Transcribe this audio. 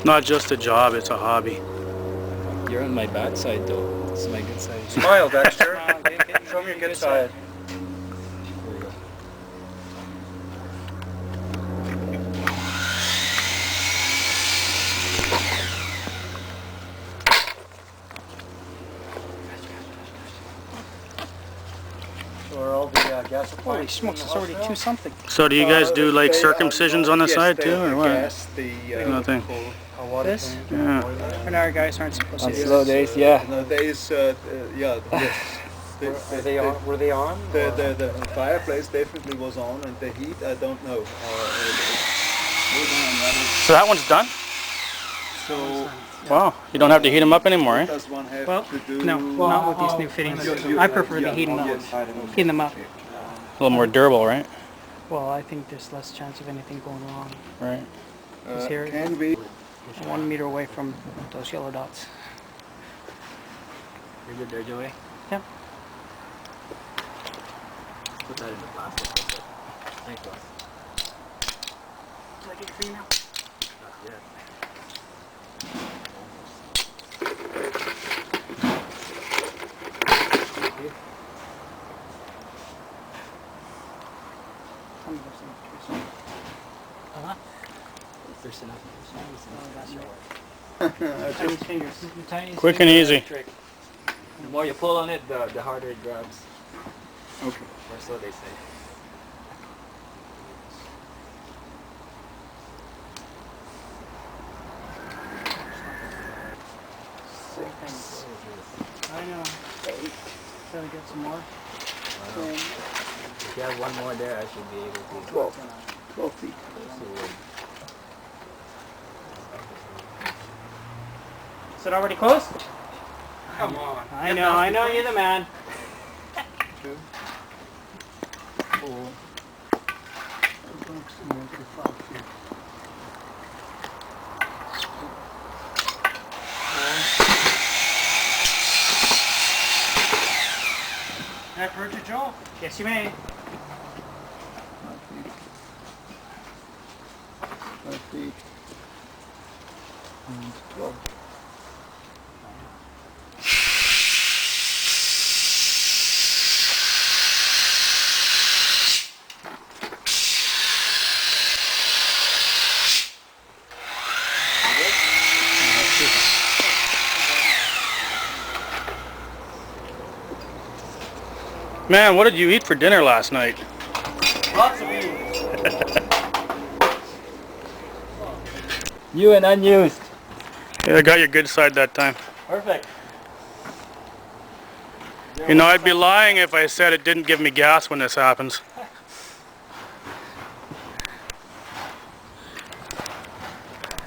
not just a job, it's a hobby. You're on my bad side though. This is my good side. Smile, Dexter. Show me your good side. There we go. So are all the gas supplies? Holy smokes, it's already 2 something. So do you guys do like circumcisions on the side too, or what? Nothing. This? Yeah. And our guys aren't supposed to On do slow this. days, yeah. No, there is, yeah, yes. Were they on? Were they on? The fireplace definitely was on, and the heat, I don't know. So that one's done? So, Wow, you don't have to heat them up anymore, eh? does one have Well, to do? no, not with these new fittings. I prefer the heating them up. A little more durable, right? Well, I think there's less chance of anything going wrong. Right. Because here, Can we? 1 meter away from those yellow dots. You're good there, Joey? Yep. Put that in the plastic. Thanks, boss. Did I get your finger now? Not yet. If there's enough. Tiny fingers. Quick and easy. The more you pull on it, the harder it grabs. Okay. Or so they say. I know. Gotta get some more. If you have one more there, I should be able to. 12 feet. Is it already closed? Come on. I know you're the man. 2, 4. Can I approach it, Joel? Yes, you may. 5 feet. And 12. Man, what did you eat for dinner last night? Lots of weed. New and unused. Yeah, I got your good side that time. Perfect. You know, I'd be lying if I said it didn't give me gas when this happens.